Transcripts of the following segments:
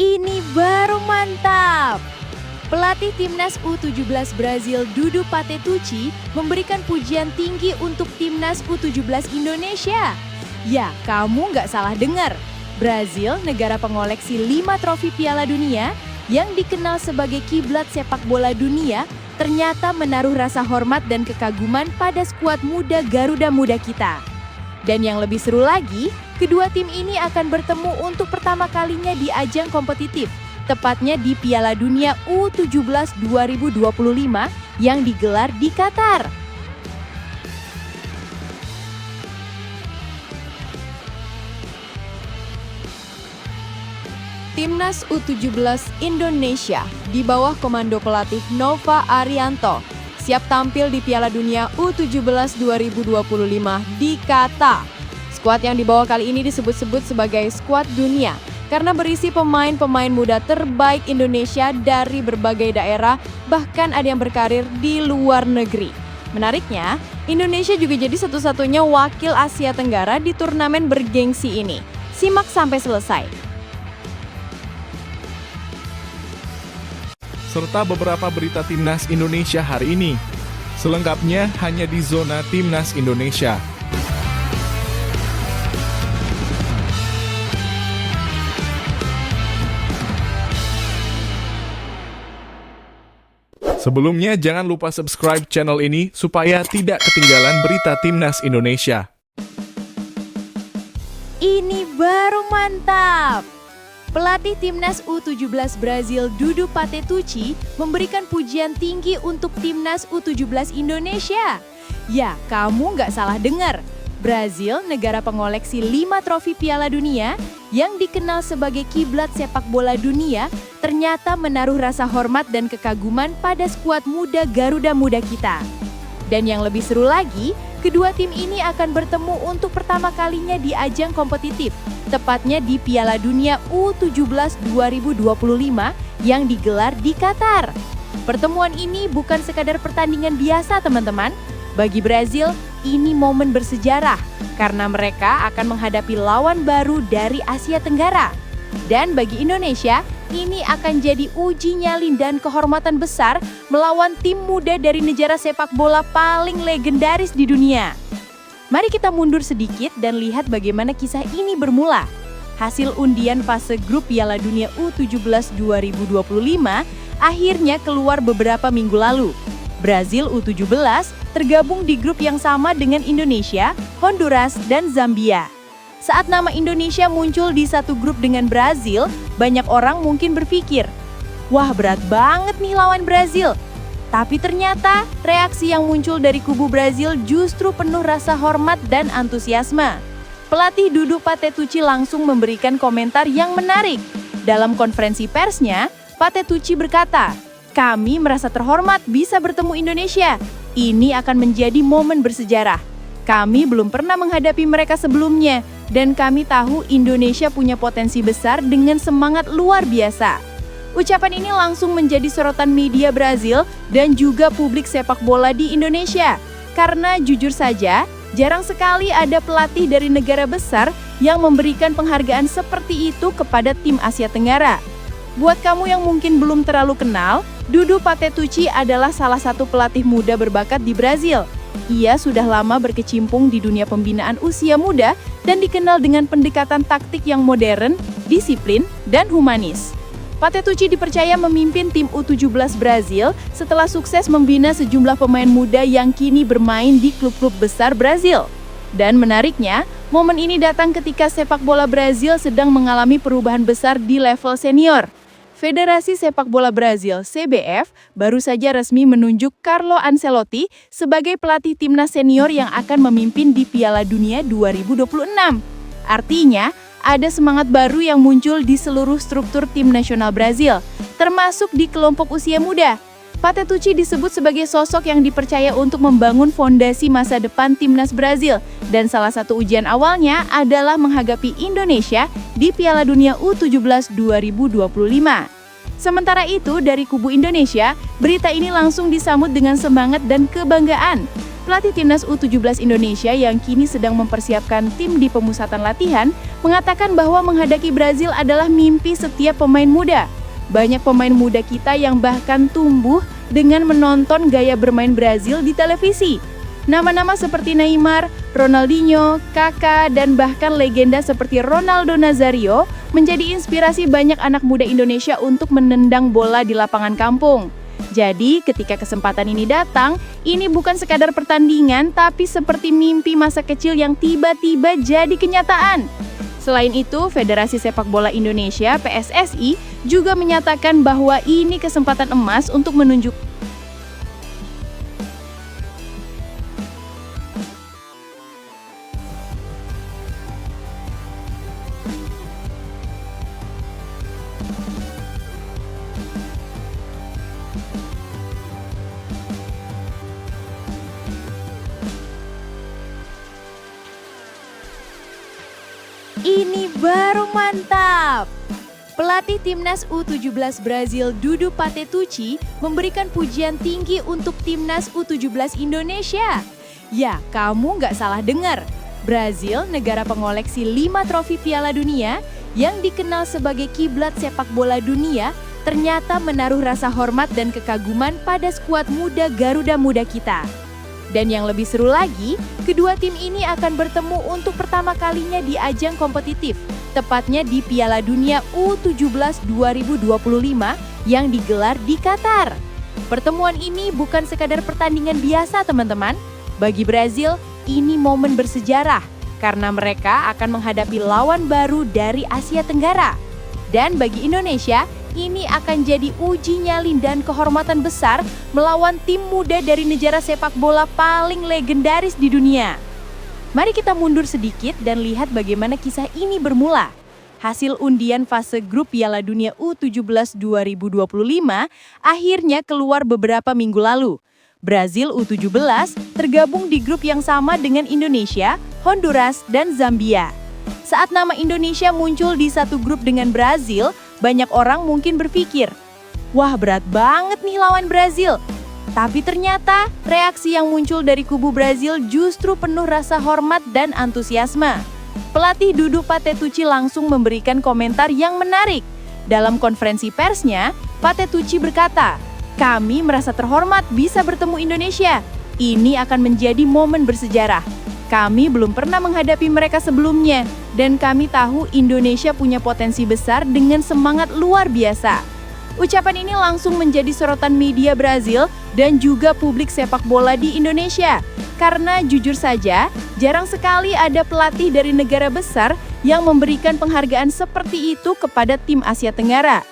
Ini baru mantap! Pelatih Timnas U17 Brazil Dudu Patetucci memberikan pujian tinggi untuk Timnas U17 Indonesia. Ya, kamu nggak salah dengar. Brazil, negara pengoleksi 5 trofi Piala Dunia yang dikenal sebagai kiblat sepak bola dunia, ternyata menaruh rasa hormat dan kekaguman pada skuad muda Garuda Muda kita. Dan yang lebih seru lagi, kedua tim ini akan bertemu untuk pertama kalinya di ajang kompetitif, tepatnya di Piala Dunia U17 2025 yang digelar di Qatar. Timnas U17 Indonesia di bawah komando pelatih Nova Arianto siap tampil di Piala Dunia U17 2025 di Qatar. Skuad yang dibawa kali ini disebut-sebut sebagai skuad dunia karena berisi pemain-pemain muda terbaik Indonesia dari berbagai daerah, bahkan ada yang berkarir di luar negeri. Menariknya, Indonesia juga jadi satu-satunya wakil Asia Tenggara di turnamen bergengsi ini. Simak sampai selesai. Serta beberapa berita Timnas Indonesia hari ini. Selengkapnya hanya di Zona Timnas Indonesia. Sebelumnya jangan lupa subscribe channel ini supaya tidak ketinggalan berita Timnas Indonesia. Ini baru mantap! Pelatih Timnas U17 Brazil Dudu Patetucci memberikan pujian tinggi untuk Timnas U17 Indonesia. Ya, kamu nggak salah dengar. Brazil, negara pengoleksi 5 trofi Piala Dunia yang dikenal sebagai kiblat sepak bola dunia, ternyata menaruh rasa hormat dan kekaguman pada skuad muda Garuda Muda kita. Dan yang lebih seru lagi, kedua tim ini akan bertemu untuk pertama kalinya di ajang kompetitif, tepatnya di Piala Dunia U17 2025 yang digelar di Qatar. Pertemuan ini bukan sekadar pertandingan biasa, teman-teman. Bagi Brazil, ini momen bersejarah karena mereka akan menghadapi lawan baru dari Asia Tenggara. Dan bagi Indonesia, ini akan jadi uji nyali dan kehormatan besar melawan tim muda dari negara sepak bola paling legendaris di dunia. Mari kita mundur sedikit dan lihat bagaimana kisah ini bermula. Hasil undian fase grup Piala Dunia U17 2025 akhirnya keluar beberapa minggu lalu. Brazil U17 tergabung di grup yang sama dengan Indonesia, Honduras, dan Zambia. Saat nama Indonesia muncul di satu grup dengan Brazil, banyak orang mungkin berpikir, wah berat banget nih lawan Brazil. Tapi ternyata reaksi yang muncul dari kubu Brazil justru penuh rasa hormat dan antusiasme. Pelatih Dudu Patetucci langsung memberikan komentar yang menarik. Dalam konferensi persnya, Patetucci berkata, "Kami merasa terhormat bisa bertemu Indonesia. Ini akan menjadi momen bersejarah. Kami belum pernah menghadapi mereka sebelumnya, dan kami tahu Indonesia punya potensi besar dengan semangat luar biasa." Ucapan ini langsung menjadi sorotan media Brazil dan juga publik sepak bola di Indonesia. Karena jujur saja, jarang sekali ada pelatih dari negara besar yang memberikan penghargaan seperti itu kepada tim Asia Tenggara. Buat kamu yang mungkin belum terlalu kenal, Dudu Patetucci adalah salah satu pelatih muda berbakat di Brazil. Ia sudah lama berkecimpung di dunia pembinaan usia muda dan dikenal dengan pendekatan taktik yang modern, disiplin, dan humanis. Patetucci dipercaya memimpin tim U17 Brazil setelah sukses membina sejumlah pemain muda yang kini bermain di klub-klub besar Brazil. Dan menariknya, momen ini datang ketika sepak bola Brazil sedang mengalami perubahan besar di level senior. Federasi Sepak Bola Brazil (CBF) baru saja resmi menunjuk Carlo Ancelotti sebagai pelatih timnas senior yang akan memimpin di Piala Dunia 2026. Artinya, ada semangat baru yang muncul di seluruh struktur tim nasional Brazil, termasuk di kelompok usia muda. Patetucci disebut sebagai sosok yang dipercaya untuk membangun fondasi masa depan timnas Brazil, dan salah satu ujian awalnya adalah menghadapi Indonesia di Piala Dunia U17 2025. Sementara itu, dari kubu Indonesia, berita ini langsung disambut dengan semangat dan kebanggaan. Pelatih timnas U17 Indonesia yang kini sedang mempersiapkan tim di pemusatan latihan mengatakan bahwa menghadapi Brazil adalah mimpi setiap pemain muda. Banyak pemain muda kita yang bahkan tumbuh dengan menonton gaya bermain Brazil di televisi. Nama-nama seperti Neymar, Ronaldinho, Kaká, dan bahkan legenda seperti Ronaldo Nazario menjadi inspirasi banyak anak muda Indonesia untuk menendang bola di lapangan kampung. Jadi, ketika kesempatan ini datang, ini bukan sekadar pertandingan, tapi seperti mimpi masa kecil yang tiba-tiba jadi kenyataan. Selain itu, Federasi Sepak Bola Indonesia (PSSI) juga menyatakan bahwa ini kesempatan emas untuk menunjukkan ini baru mantap! Pelatih timnas U17 Brazil Dudu Patetucci memberikan pujian tinggi untuk timnas U17 Indonesia. Ya, kamu nggak salah dengar. Brazil, negara pengoleksi 5 trofi Piala Dunia yang dikenal sebagai kiblat sepak bola dunia, ternyata menaruh rasa hormat dan kekaguman pada skuad muda Garuda Muda kita. Dan yang lebih seru lagi, kedua tim ini akan bertemu untuk pertama kalinya di ajang kompetitif, tepatnya di Piala Dunia U17 2025 yang digelar di Qatar. Pertemuan ini bukan sekadar pertandingan biasa, teman-teman. Bagi Brazil, ini momen bersejarah karena mereka akan menghadapi lawan baru dari Asia Tenggara. Dan bagi Indonesia, ini akan jadi uji nyali dan kehormatan besar melawan tim muda dari negara sepak bola paling legendaris di dunia. Mari kita mundur sedikit dan lihat bagaimana kisah ini bermula. Hasil undian fase grup Piala Dunia U17 2025 akhirnya keluar beberapa minggu lalu. Brazil U17 tergabung di grup yang sama dengan Indonesia, Honduras, dan Zambia. Saat nama Indonesia muncul di satu grup dengan Brazil, banyak orang mungkin berpikir, wah berat banget nih lawan Brazil. Tapi ternyata reaksi yang muncul dari kubu Brazil justru penuh rasa hormat dan antusiasme. Pelatih Dudu Patetucci langsung memberikan komentar yang menarik. Dalam konferensi persnya, Patetucci berkata, "Kami merasa terhormat bisa bertemu Indonesia. Ini akan menjadi momen bersejarah. Kami belum pernah menghadapi mereka sebelumnya, dan kami tahu Indonesia punya potensi besar dengan semangat luar biasa." Ucapan ini langsung menjadi sorotan media Brazil dan juga publik sepak bola di Indonesia. Karena jujur saja, jarang sekali ada pelatih dari negara besar yang memberikan penghargaan seperti itu kepada tim Asia Tenggara.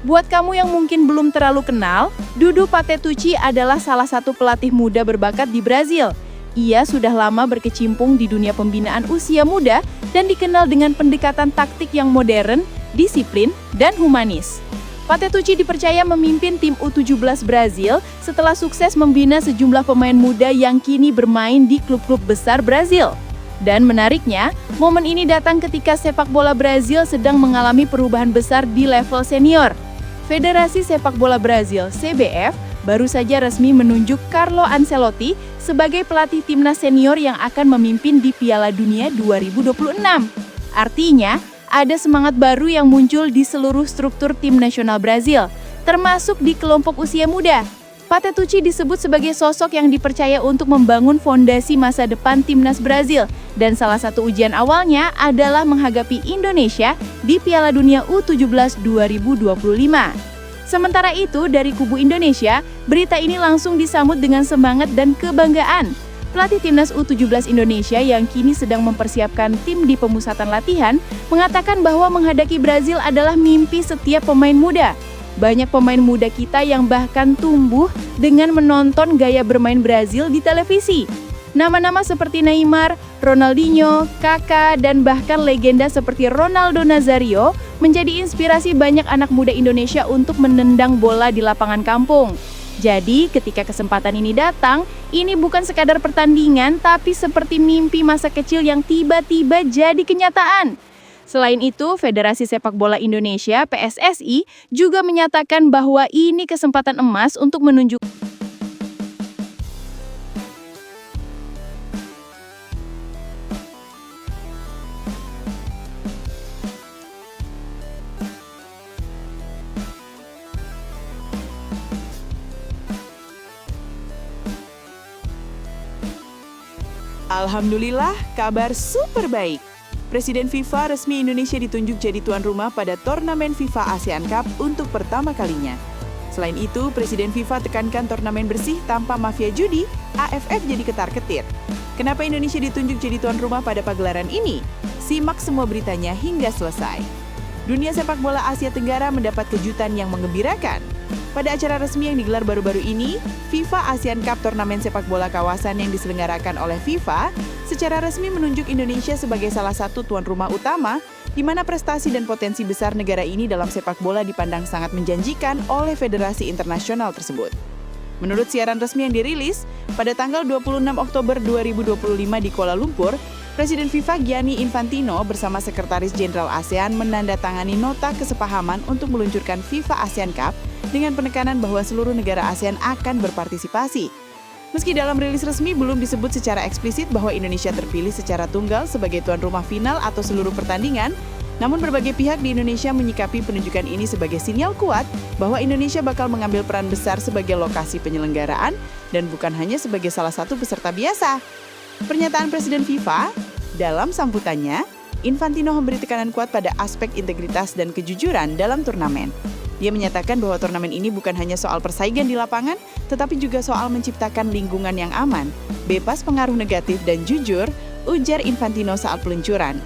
Buat kamu yang mungkin belum terlalu kenal, Dudu Patetucci adalah salah satu pelatih muda berbakat di Brazil. Ia sudah lama berkecimpung di dunia pembinaan usia muda dan dikenal dengan pendekatan taktik yang modern, disiplin, dan humanis. Patetucci dipercaya memimpin tim U17 Brazil setelah sukses membina sejumlah pemain muda yang kini bermain di klub-klub besar Brazil. Dan menariknya, momen ini datang ketika sepak bola Brazil sedang mengalami perubahan besar di level senior. Federasi Sepak Bola Brazil, CBF, baru saja resmi menunjuk Carlo Ancelotti sebagai pelatih timnas senior yang akan memimpin di Piala Dunia 2026. Artinya, ada semangat baru yang muncul di seluruh struktur tim nasional Brazil, termasuk di kelompok usia muda. Patetucci disebut sebagai sosok yang dipercaya untuk membangun fondasi masa depan timnas Brazil, dan salah satu ujian awalnya adalah menghadapi Indonesia di Piala Dunia U17 2025. Sementara itu, dari kubu Indonesia, berita ini langsung disambut dengan semangat dan kebanggaan. Pelatih timnas U17 Indonesia yang kini sedang mempersiapkan tim di pemusatan latihan mengatakan bahwa menghadapi Brazil adalah mimpi setiap pemain muda. Banyak pemain muda kita yang bahkan tumbuh dengan menonton gaya bermain Brazil di televisi. Nama-nama seperti Neymar, Ronaldinho, Kaká, dan bahkan legenda seperti Ronaldo Nazario menjadi inspirasi banyak anak muda Indonesia untuk menendang bola di lapangan kampung. Jadi, ketika kesempatan ini datang, ini bukan sekadar pertandingan, tapi seperti mimpi masa kecil yang tiba-tiba jadi kenyataan. Selain itu, Federasi Sepak Bola Indonesia (PSSI) juga menyatakan bahwa ini kesempatan emas untuk menunjukkan Alhamdulillah, kabar super baik. Presiden FIFA resmi Indonesia ditunjuk jadi tuan rumah pada turnamen FIFA ASEAN Cup untuk pertama kalinya. Selain itu, Presiden FIFA tekankan turnamen bersih tanpa mafia judi, AFF jadi ketar-ketir. Kenapa Indonesia ditunjuk jadi tuan rumah pada pagelaran ini? Simak semua beritanya hingga selesai. Dunia sepak bola Asia Tenggara mendapat kejutan yang menggembirakan. Pada acara resmi yang digelar baru-baru ini, FIFA ASEAN Cup turnamen sepak bola kawasan yang diselenggarakan oleh FIFA secara resmi menunjuk Indonesia sebagai salah satu tuan rumah utama, di mana prestasi dan potensi besar negara ini dalam sepak bola dipandang sangat menjanjikan oleh federasi internasional tersebut. Menurut siaran resmi yang dirilis, pada tanggal 26 Oktober 2025 di Kuala Lumpur, Presiden FIFA Gianni Infantino bersama Sekretaris Jenderal ASEAN menandatangani nota kesepahaman untuk meluncurkan FIFA ASEAN Cup dengan penekanan bahwa seluruh negara ASEAN akan berpartisipasi. Meski dalam rilis resmi belum disebut secara eksplisit bahwa Indonesia terpilih secara tunggal sebagai tuan rumah final atau seluruh pertandingan, namun berbagai pihak di Indonesia menyikapi penunjukan ini sebagai sinyal kuat bahwa Indonesia bakal mengambil peran besar sebagai lokasi penyelenggaraan dan bukan hanya sebagai salah satu peserta biasa. Pernyataan Presiden FIFA, dalam sambutannya, Infantino memberi tekanan kuat pada aspek integritas dan kejujuran dalam turnamen. Dia menyatakan bahwa turnamen ini bukan hanya soal persaingan di lapangan, tetapi juga soal menciptakan lingkungan yang aman, bebas pengaruh negatif dan jujur, ujar Infantino saat peluncuran.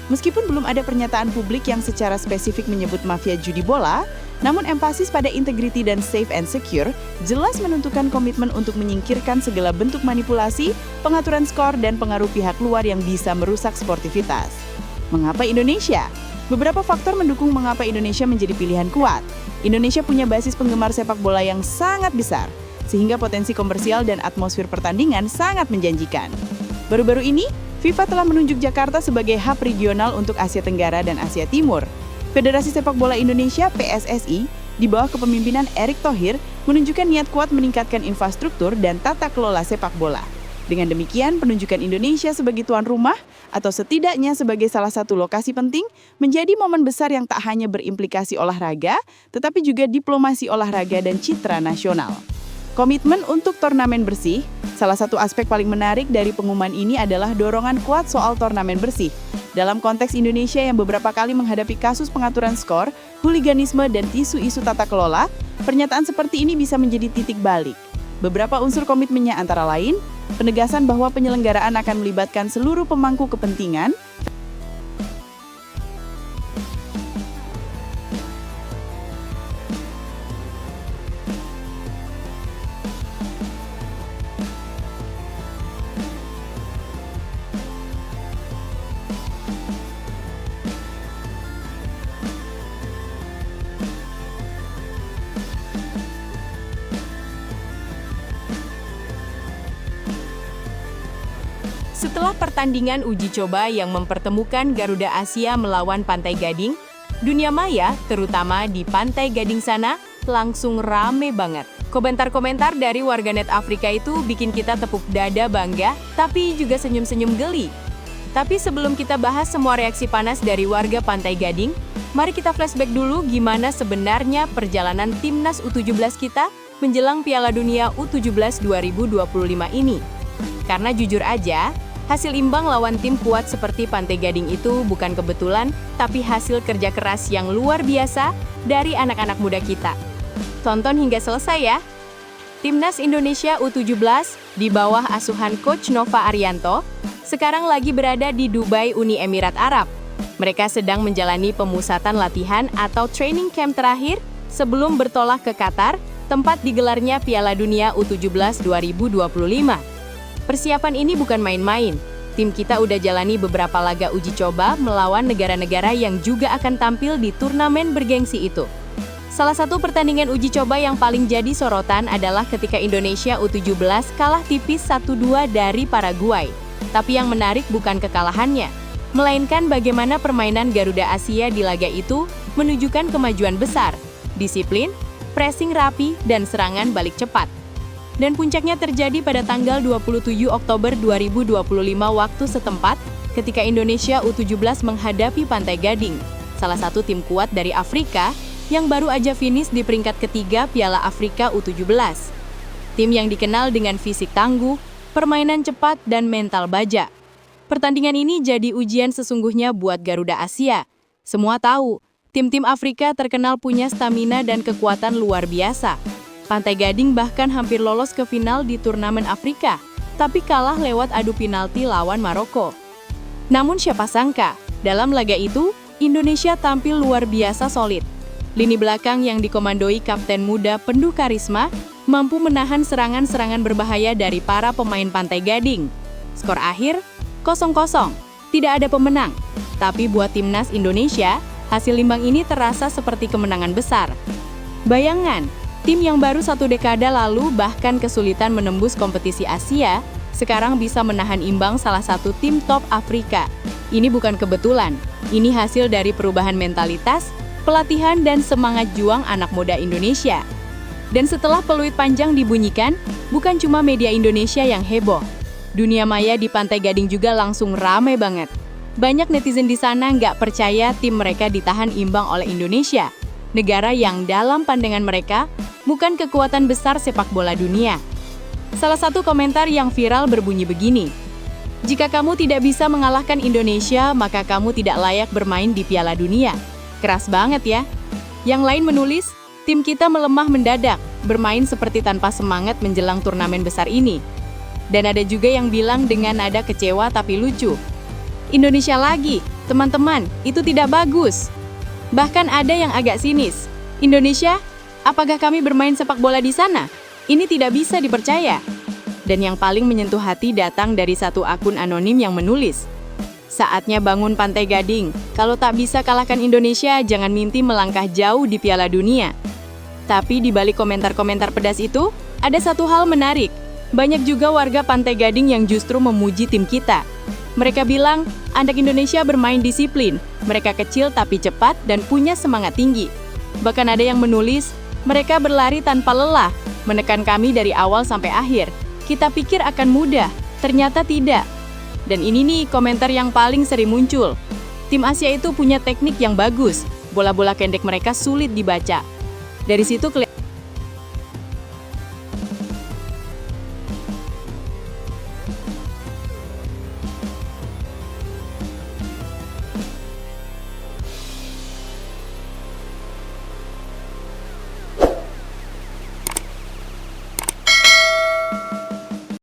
Meskipun belum ada pernyataan publik yang secara spesifik menyebut mafia judi bola, namun empasis pada integriti dan safe and secure jelas menentukan komitmen untuk menyingkirkan segala bentuk manipulasi, pengaturan skor, dan pengaruh pihak luar yang bisa merusak sportivitas. Mengapa Indonesia? Beberapa faktor mendukung mengapa Indonesia menjadi pilihan kuat. Indonesia punya basis penggemar sepak bola yang sangat besar, sehingga potensi komersial dan atmosfer pertandingan sangat menjanjikan. Baru-baru ini, FIFA telah menunjuk Jakarta sebagai hub regional untuk Asia Tenggara dan Asia Timur. Federasi Sepak Bola Indonesia (PSSI) di bawah kepemimpinan Erick Thohir menunjukkan niat kuat meningkatkan infrastruktur dan tata kelola sepak bola. Dengan demikian, penunjukan Indonesia sebagai tuan rumah atau setidaknya sebagai salah satu lokasi penting menjadi momen besar yang tak hanya berimplikasi olahraga, tetapi juga diplomasi olahraga dan citra nasional. Komitmen untuk turnamen bersih, salah satu aspek paling menarik dari pengumuman ini adalah dorongan kuat soal turnamen bersih. Dalam konteks Indonesia yang beberapa kali menghadapi kasus pengaturan skor, huliganisme, dan isu-isu tata kelola, pernyataan seperti ini bisa menjadi titik balik. Beberapa unsur komitmennya antara lain, penegasan bahwa penyelenggaraan akan melibatkan seluruh pemangku kepentingan, Setelah pertandingan uji coba yang mempertemukan Garuda Asia melawan Pantai Gading, dunia maya, terutama di Pantai Gading sana, langsung rame banget. Komentar-komentar dari warganet Afrika itu bikin kita tepuk dada bangga, tapi juga senyum-senyum geli. Tapi sebelum kita bahas semua reaksi panas dari warga Pantai Gading, mari kita flashback dulu gimana sebenarnya perjalanan Timnas U17 kita menjelang Piala Dunia U17 2025 ini. Karena jujur aja, hasil imbang lawan tim kuat seperti Pantai Gading itu bukan kebetulan, tapi hasil kerja keras yang luar biasa dari anak-anak muda kita. Tonton hingga selesai ya. Timnas Indonesia U17 di bawah asuhan Coach Nova Arianto sekarang lagi berada di Dubai, Uni Emirat Arab. Mereka sedang menjalani pemusatan latihan atau training camp terakhir sebelum bertolak ke Qatar, tempat digelarnya Piala Dunia U17 2025. Persiapan ini bukan main-main. Tim kita udah jalani beberapa laga uji coba melawan negara-negara yang juga akan tampil di turnamen bergengsi itu. Salah satu pertandingan uji coba yang paling jadi sorotan adalah ketika Indonesia U17 kalah tipis 1-2 dari Paraguay. Tapi yang menarik bukan kekalahannya, melainkan bagaimana permainan Garuda Asia di laga itu menunjukkan kemajuan besar, disiplin, pressing rapi, dan serangan balik cepat. Dan puncaknya terjadi pada tanggal 27 Oktober 2025 waktu setempat ketika Indonesia U17 menghadapi Pantai Gading, salah satu tim kuat dari Afrika yang baru aja finish di peringkat ketiga Piala Afrika U17. Tim yang dikenal dengan fisik tangguh, permainan cepat, dan mental baja. Pertandingan ini jadi ujian sesungguhnya buat Garuda Asia. Semua tahu, tim-tim Afrika terkenal punya stamina dan kekuatan luar biasa. Pantai Gading bahkan hampir lolos ke final di turnamen Afrika, tapi kalah lewat adu penalti lawan Maroko. Namun siapa sangka, dalam laga itu, Indonesia tampil luar biasa solid. Lini belakang yang dikomandoi kapten muda penuh karisma mampu menahan serangan-serangan berbahaya dari para pemain Pantai Gading. Skor akhir 0-0. Tidak ada pemenang. Tapi buat timnas Indonesia, hasil imbang ini terasa seperti kemenangan besar. Bayangan, tim yang baru 1 dekade lalu bahkan kesulitan menembus kompetisi Asia, sekarang bisa menahan imbang salah satu tim top Afrika. Ini bukan kebetulan, ini hasil dari perubahan mentalitas, pelatihan, dan semangat juang anak muda Indonesia. Dan setelah peluit panjang dibunyikan, bukan cuma media Indonesia yang heboh. Dunia maya di Pantai Gading juga langsung ramai banget. Banyak netizen di sana nggak percaya tim mereka ditahan imbang oleh Indonesia, negara yang dalam pandangan mereka bukan kekuatan besar sepak bola dunia. Salah satu komentar yang viral berbunyi begini, "Jika kamu tidak bisa mengalahkan Indonesia, maka kamu tidak layak bermain di Piala Dunia." Keras banget ya. Yang lain menulis, tim kita melemah mendadak, bermain seperti tanpa semangat menjelang turnamen besar ini. Dan ada juga yang bilang dengan nada kecewa tapi lucu, "Indonesia lagi, teman-teman, itu tidak bagus." Bahkan ada yang agak sinis, "Indonesia, apakah kami bermain sepak bola di sana? Ini tidak bisa dipercaya." Dan yang paling menyentuh hati datang dari satu akun anonim yang menulis, "Saatnya bangun Pantai Gading. Kalau tak bisa kalahkan Indonesia, jangan mimpi melangkah jauh di Piala Dunia." Tapi di balik komentar-komentar pedas itu, ada satu hal menarik. Banyak juga warga Pantai Gading yang justru memuji tim kita. Mereka bilang, anak Indonesia bermain disiplin, mereka kecil tapi cepat dan punya semangat tinggi. Bahkan ada yang menulis, mereka berlari tanpa lelah, menekan kami dari awal sampai akhir. Kita pikir akan mudah, ternyata tidak. Dan ini nih komentar yang paling sering muncul. Tim Asia itu punya teknik yang bagus, bola-bola pendek mereka sulit dibaca. Dari situ kelihatan